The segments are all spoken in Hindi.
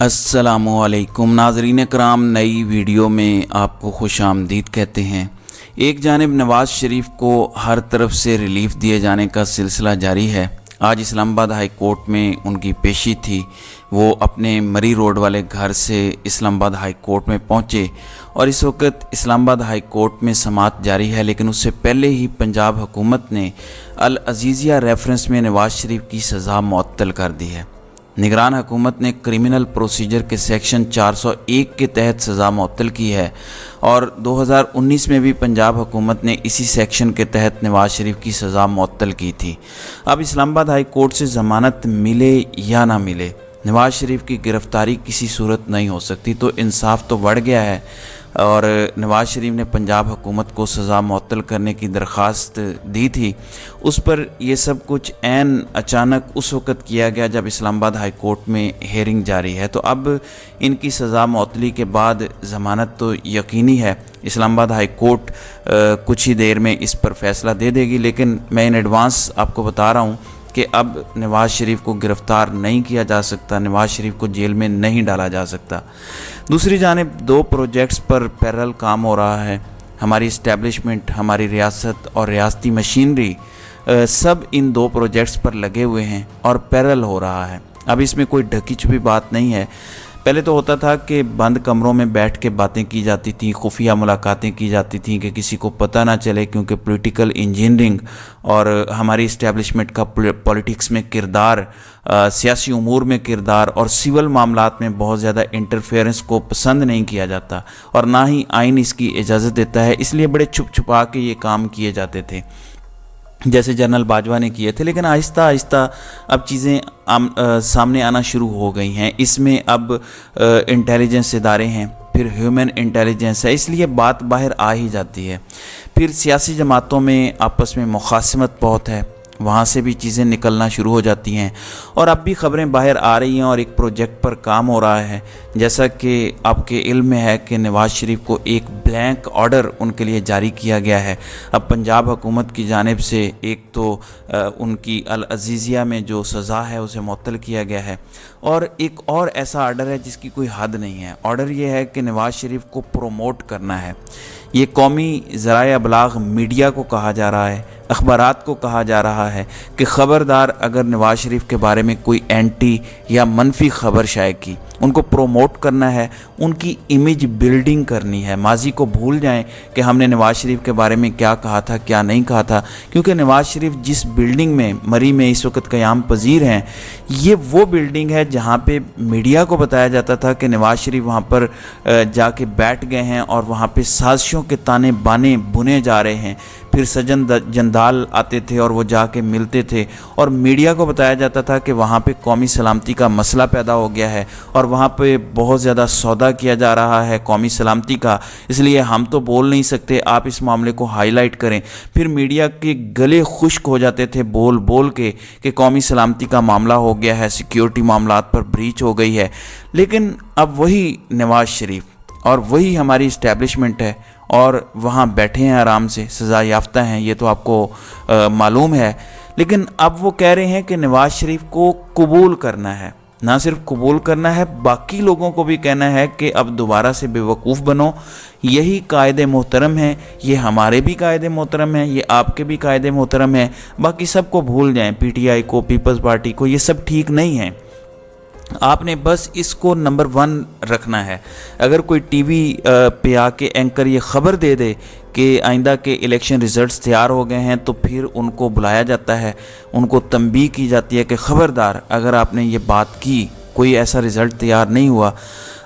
अस्सलामुअलैकुम नाज़रीन कराम, नई वीडियो में आपको खुश आमदीद कहते हैं। एक जानिब नवाज़ शरीफ को हर तरफ से रिलीफ दिए जाने का सिलसिला जारी है। आज इस्लामाबाद हाई कोर्ट में उनकी पेशी थी। वो अपने मरी रोड वाले घर से इस्लामाबाद हाई कोर्ट में पहुंचे और इस वक्त इस्लामाबाद हाई कोर्ट में समाअत जारी है। लेकिन उससे पहले ही पंजाब हुकूमत ने अल अजीज़िया रेफरेंस में नवाज़ शरीफ की सज़ा मुअत्तल कर दी है। निगरान हुकूमत ने क्रिमिनल प्रोसीजर के सेक्शन 401 के तहत सज़ा मुअत्तल की है और 2019 में भी पंजाब हुकूमत ने इसी सेक्शन के तहत नवाज़ शरीफ की सज़ा मुअत्तल की थी। अब इस्लामाबाद हाई कोर्ट से ज़मानत मिले या ना मिले, नवाज़ शरीफ की गिरफ़्तारी किसी सूरत नहीं हो सकती। तो इंसाफ तो बढ़ गया है और नवाज़ शरीफ ने पंजाब हुकूमत को सज़ा मुअत्तल करने की दरख्वास्त दी थी। उस पर यह सब कुछ ऐन अचानक उस वक़्त किया गया जब इस्लामाबाद हाई कोर्ट में हेयरिंग जारी है। तो अब इनकी सज़ा मुअत्तली के बाद ज़मानत तो यकीनी है। इस्लामाबाद हाई कोर्ट कुछ ही देर में इस पर फ़ैसला दे देगी। लेकिन मैं इन एडवांस आपको बता रहा हूँ कि अब नवाज़ शरीफ को गिरफ़्तार नहीं किया जा सकता, नवाज़ शरीफ को जेल में नहीं डाला जा सकता। दूसरी जानिब 2 प्रोजेक्ट्स पर पैरेलल काम हो रहा है। हमारी इस्टेब्लिशमेंट, हमारी रियासत और रियासती मशीनरी सब इन 2 प्रोजेक्ट्स पर लगे हुए हैं और पैरेलल हो रहा है। अब इसमें कोई ढकी छुपी बात नहीं है। पहले तो होता था कि बंद कमरों में बैठ के बातें की जाती थी, खुफिया मुलाकातें की जाती थी कि किसी को पता ना चले, क्योंकि पॉलिटिकल इंजीनियरिंग और हमारी इस्टेब्लिशमेंट का पॉलिटिक्स में किरदार, सियासी उमूर में किरदार और सिविल मामलात में बहुत ज़्यादा इंटरफेरेंस को पसंद नहीं किया जाता और ना ही आइन इसकी इजाज़त देता है। इसलिए बड़े छुप छुपा के ये काम किए जाते थे, जैसे जनरल बाजवा ने किए थे। लेकिन आहिस्ता आहिस्ता अब चीज़ें सामने आना शुरू हो गई हैं। इसमें अब इंटेलिजेंस इदारे हैं, फिर ह्यूमन इंटेलिजेंस है, इसलिए बात बाहर आ ही जाती है। फिर सियासी जमातों में आपस में मुखासमत बहुत है, वहाँ से भी चीज़ें निकलना शुरू हो जाती हैं और अब भी ख़बरें बाहर आ रही हैं और एक प्रोजेक्ट पर काम हो रहा है। जैसा कि आपके इल्म में है कि नवाज़ शरीफ को एक ब्लैंक ऑर्डर उनके लिए जारी किया गया है। अब पंजाब हुकूमत की जानिब से एक तो उनकी अल अजीज़िया में जो सज़ा है उसे मुअत्तल किया गया है और एक और ऐसा ऑर्डर है जिसकी कोई हद नहीं है। ऑर्डर ये है कि नवाज़ शरीफ को प्रोमोट करना है। ये कौमी ज़राए अबलाग मीडिया को कहा जा रहा है, अखबारात को कहा जा रहा है कि ख़बरदार अगर नवाज़ शरीफ के बारे में कोई एंटी या मनफी खबर शाये की, उनको प्रोमोट करना है, उनकी इमेज बिल्डिंग करनी है। माजी को भूल जाएं कि हमने नवाज़ शरीफ के बारे में क्या कहा था, क्या नहीं कहा था, क्योंकि नवाज़ शरीफ जिस बिल्डिंग में मरी में इस वक्त क़याम पजीर हैं, ये वो बिल्डिंग है जहाँ पे मीडिया को बताया जाता था कि नवाज़ शरीफ वहाँ पर जाके बैठ गए हैं और वहाँ पे साजिशों के ताने बाने बुने जा रहे हैं। फिर सजन जंदाल आते थे और वो जाके मिलते थे और मीडिया को बताया जाता था कि वहाँ पे कौमी सलामती का मसला पैदा हो गया है और वहाँ पे बहुत ज़्यादा सौदा किया जा रहा है कौमी सलामती का, इसलिए हम तो बोल नहीं सकते, आप इस मामले को हाईलाइट करें। फिर मीडिया के गले खुश्क हो जाते थे बोल बोल के कि कौमी सलामती का मामला हो गया है, सिक्योरिटी मामलात पर ब्रीच हो गई है। लेकिन अब वही नवाज़ शरीफ और वही हमारी इस्टेब्लिशमेंट है और वहाँ बैठे हैं आराम से, सज़ा याफ्ता हैं, ये तो आपको मालूम है। लेकिन अब वो कह रहे हैं कि नवाज़ शरीफ को कबूल करना है, ना सिर्फ कबूल करना है, बाकी लोगों को भी कहना है कि अब दोबारा से बेवकूफ़ बनो। यही कायदे मोहतरम है, ये हमारे भी कायदे मोहतरम हैं, ये आपके भी कायदे मोहतरम हैं, बाकी सबको भूल जाएं, पीटीआई को, पीपल्स पार्टी को, ये सब ठीक नहीं है। आपने बस इसको नंबर 1 रखना है। अगर कोई टीवी पे आके एंकर ये ख़बर दे दे कि आइंदा के इलेक्शन रिज़ल्ट्स तैयार हो गए हैं, तो फिर उनको बुलाया जाता है, उनको तंबीह की जाती है कि ख़बरदार अगर आपने ये बात की, कोई ऐसा रिज़ल्ट तैयार नहीं हुआ।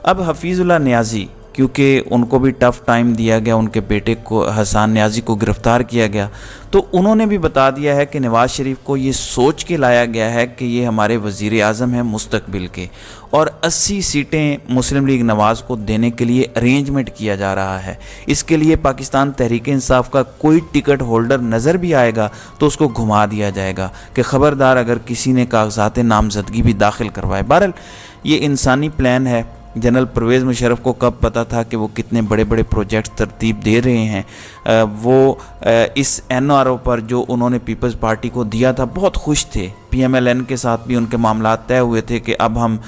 अब हफीज़ुल्लाह नियाज़ी, क्योंकि उनको भी टफ़ टाइम दिया गया, उनके बेटे को हसन नियाज़ी को गिरफ़्तार किया गया, तो उन्होंने भी बता दिया है कि नवाज़ शरीफ को ये सोच के लाया गया है कि ये हमारे वज़ीर आज़म हैं मुस्तकबिल के और 80 सीटें मुस्लिम लीग नवाज़ को देने के लिए अरेंजमेंट किया जा रहा है। इसके लिए पाकिस्तान तहरीक इंसाफ का कोई टिकट होल्डर नज़र भी आएगा तो उसको घुमा दिया जाएगा कि ख़बरदार अगर किसी ने कागज़ात नामज़दगी भी दाखिल करवाए। बहरहाल ये इंसानी प्लान है। जनरल परवेज़ मुशर्रफ को कब पता था कि वो कितने बड़े बड़े प्रोजेक्ट तरतीब दे रहे हैं। वो इस एनआरओ पर जो उन्होंने पीपल्स पार्टी को दिया था बहुत खुश थे। PMLN के साथ भी उनके मामला तय हुए थे कि अब हम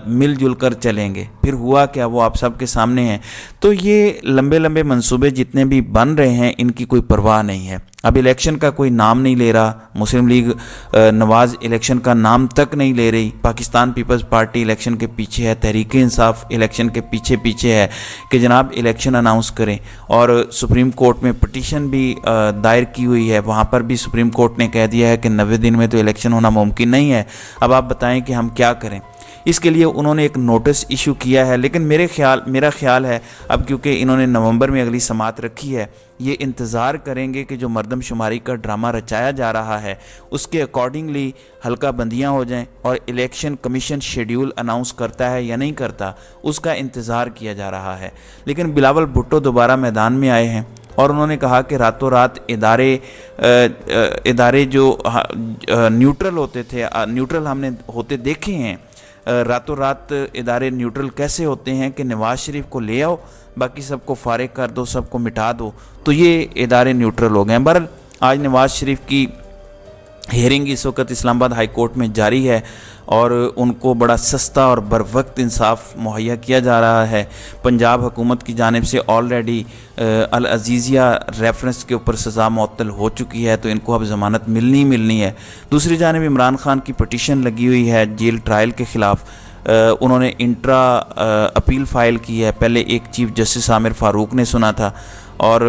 मिलजुल कर चलेंगे। फिर हुआ क्या, वो आप सबके सामने है। तो ये लंबे लंबे मंसूबे जितने भी बन रहे हैं इनकी कोई परवाह नहीं है। अब इलेक्शन का कोई नाम नहीं ले रहा, मुस्लिम लीग नवाज़ इलेक्शन का नाम तक नहीं ले रही, पाकिस्तान पीपल्स पार्टी इलेक्शन के पीछे है, तहरीक इंसाफ इलेक्शन के पीछे है कि जनाब इलेक्शन अनाउंस करें। और सुप्रीम कोर्ट में पटिशन भी दायर की हुई है, वहाँ पर भी सुप्रीम कोर्ट ने कह दिया है कि 90 दिन में तो इलेक्शन होना मुमकिन नहीं है। अब आप बताएं कि हम क्या करें। इसके लिए उन्होंने एक नोटिस इशू किया है, लेकिन मेरा ख्याल है अब क्योंकि इन्होंने नवंबर में अगली समात रखी है, ये इंतज़ार करेंगे कि जो मरदमशुमारी का ड्रामा रचाया जा रहा है उसके अकॉर्डिंगली हल्का बंदियाँ हो जाएं और इलेक्शन कमीशन शेड्यूल अनाउंस करता है या नहीं करता उसका इंतज़ार किया जा रहा है। लेकिन बिलावल भुट्टो दोबारा मैदान में आए हैं और उन्होंने कहा कि रातों रात इदारे जो न्यूट्रल होते थे, न्यूट्रल हमने होते देखे हैं, रातों रात इदारे न्यूट्रल कैसे होते हैं कि नवाज़ शरीफ को ले आओ, बाकी सबको फारिग कर दो, सबको मिटा दो, तो ये इदारे न्यूट्रल हो गए। बहरहाल आज नवाज़ शरीफ की हियरिंग इस वक्त इस्लामाबाद हाई कोर्ट में जारी है और उनको बड़ा सस्ता और बर वक्त इंसाफ मुहैया किया जा रहा है। पंजाब हुकूमत की जानिब से ऑलरेडी अल अजीज़िया रेफरेंस के ऊपर सज़ा मुअत्तल हो चुकी है, तो इनको अब ज़मानत मिलनी है। दूसरी जानिब इमरान खान की पटिशन लगी हुई है जेल ट्रायल के ख़िलाफ़। उन्होंने इंट्रा अपील फ़ाइल की है। पहले एक चीफ़ जस्टिस आमिर फ़ारूक ने सुना था और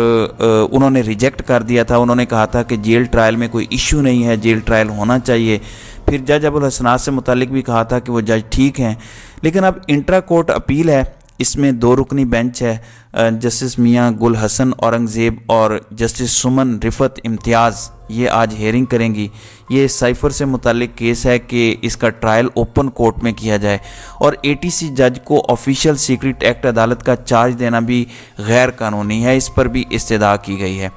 उन्होंने रिजेक्ट कर दिया था। उन्होंने कहा था कि जेल ट्रायल में कोई इशू नहीं है, जेल ट्रायल होना चाहिए। फिर जज अबुल हसनात से मुतालिक भी कहा था कि वो जज ठीक हैं। लेकिन अब इंट्रा कोर्ट अपील है, इसमें 2 रुकनी बेंच है, जस्टिस मियां गुल हसन औरंगज़ेब और जस्टिस सुमन रिफत इम्तियाज़, ये आज हेयरिंग करेंगी। ये साइफ़र से मुतालिक केस है कि इसका ट्रायल ओपन कोर्ट में किया जाए और ATC जज को ऑफिशियल सीक्रेट एक्ट अदालत का चार्ज देना भी गैर कानूनी है, इस पर भी इस्तदा की गई है।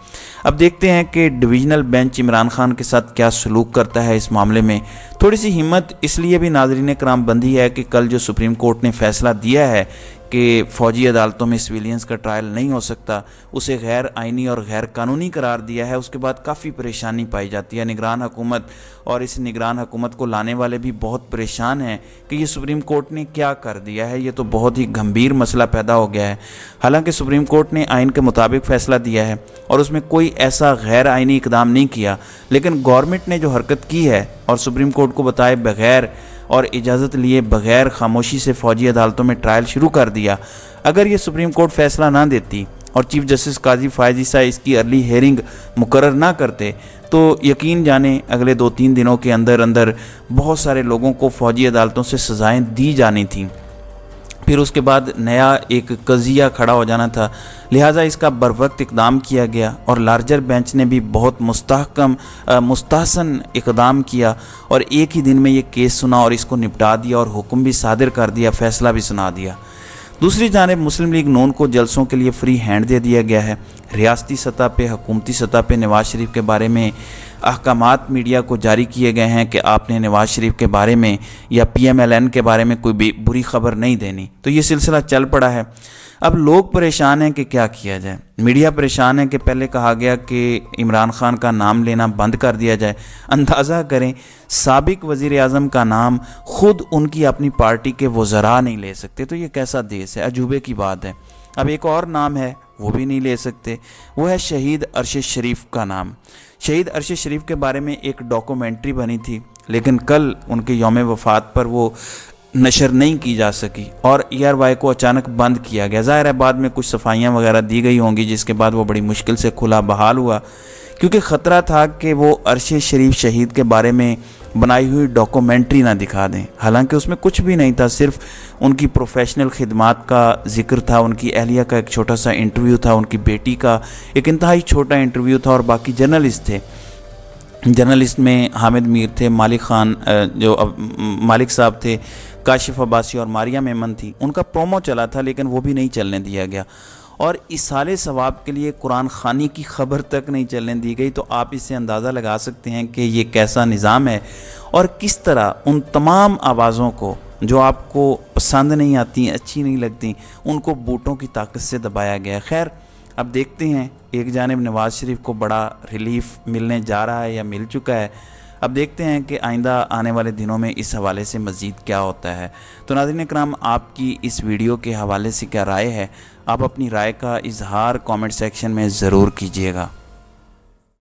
अब देखते हैं कि डिवीज़नल बेंच इमरान खान के साथ क्या सलूक करता है इस मामले में। थोड़ी सी हिम्मत इसलिए भी नाज़रीन कराम बंदी है कि कल जो सुप्रीम कोर्ट ने फैसला दिया है कि फ़ौजी अदालतों में सिविलियंस का ट्रायल नहीं हो सकता, उसे गैर आइनी और गैर कानूनी करार दिया है। उसके बाद काफ़ी परेशानी पाई जाती है। निगरान हुकूमत और इस निगरान हुकूमत को लाने वाले भी बहुत परेशान हैं कि ये सुप्रीम कोर्ट ने क्या कर दिया है, ये तो बहुत ही गंभीर मसला पैदा हो गया है। हालांकि सुप्रीम कोर्ट ने आइन के मुताबिक फ़ैसला दिया है और उसमें कोई ऐसा गैर आइनी इकदाम नहीं किया, लेकिन गवर्नमेंट ने जो हरकत की है और सुप्रीम कोर्ट को बताए बगैर और इजाज़त लिए बगैर खामोशी से फ़ौजी अदालतों में ट्रायल शुरू कर दिया। अगर ये सुप्रीम कोर्ट फ़ैसला ना देती और चीफ़ जस्टिस काजी फ़ायज़ ईसा इसकी अर्ली हेयरिंग मुकर्रर ना करते तो यकीन जाने अगले 2-3 दिनों के अंदर अंदर बहुत सारे लोगों को फ़ौजी अदालतों से सज़ाएँ दी जानी थीं। फिर उसके बाद नया एक कज़िया खड़ा हो जाना था, लिहाजा इसका बर वक्त इक़दाम किया गया और लार्जर बेंच ने भी बहुत मुस्तहसन इक़दाम किया और एक ही दिन में ये केस सुना और इसको निपटा दिया और हुक्म भी सादिर कर दिया, फ़ैसला भी सुना दिया। दूसरी जानिब मुस्लिम लीग नून को जलसों के लिए फ्री हैंड दे दिया गया है। रियासती सतह पे, हुकूमती सतह पे नवाज़ शरीफ के बारे में अहकामात मीडिया को जारी किए गए हैं कि आपने नवाज़ शरीफ के बारे में या PMLN के बारे में कोई बुरी खबर नहीं देनी। तो ये सिलसिला चल पड़ा है। अब लोग परेशान हैं कि क्या किया जाए। मीडिया परेशान है कि पहले कहा गया कि इमरान खान का नाम लेना बंद कर दिया जाए। अंदाज़ा करें, साबिक वज़ीर आज़म का नाम खुद उनकी अपनी पार्टी के वज़रा नहीं ले सकते, तो ये कैसा देश है, अजूबे की बात है। अब एक और नाम है वो भी नहीं ले सकते, वो है शहीद अरशद शरीफ का नाम। शहीद अरशद शरीफ के बारे में एक डॉक्यूमेंट्री बनी थी, लेकिन कल उनके यौम वफ़ात पर वो नशर नहीं की जा सकी और ERY को अचानक बंद किया गया। ज़ाहिर है बाद में कुछ सफाइयाँ वगैरह दी गई होंगी, जिसके बाद वो बड़ी मुश्किल से खुला बहाल हुआ, क्योंकि ख़तरा था कि वो अरशद शरीफ शहीद के बारे में बनाई हुई डॉक्यूमेंट्री ना दिखा दें। हालांकि उसमें कुछ भी नहीं था, सिर्फ उनकी प्रोफेशनल खिदमात का जिक्र था, उनकी अहलिया का एक छोटा सा इंटरव्यू था, उनकी बेटी का एक इंतहाई छोटा इंटरव्यू था और बाकी जर्नलिस्ट थे। जर्नलिस्ट में हामिद मीर थे, मालिक खान जो अब मालिक साहब थे, काशिफ अब्बासी और मारिया मेमन थी। उनका प्रोमो चला था लेकिन वो भी नहीं चलने दिया गया और इसाले सवाब के लिए कुरान खानी की खबर तक नहीं चलने दी गई। तो आप इससे अंदाज़ा लगा सकते हैं कि ये कैसा निज़ाम है और किस तरह उन तमाम आवाज़ों को जो आपको पसंद नहीं आती, अच्छी नहीं लगती, उनको बूटों की ताकत से दबाया गया। खैर अब देखते हैं, एक जानिब नवाज़ शरीफ को बड़ा रिलीफ मिलने जा रहा है या मिल चुका है, अब देखते हैं कि आइंदा आने वाले दिनों में इस हवाले से मज़ीद क्या होता है। तो नाज़रीन इकराम, आपकी इस वीडियो के हवाले से क्या राय है? आप अपनी राय का इजहार कमेंट सेक्शन में ज़रूर कीजिएगा।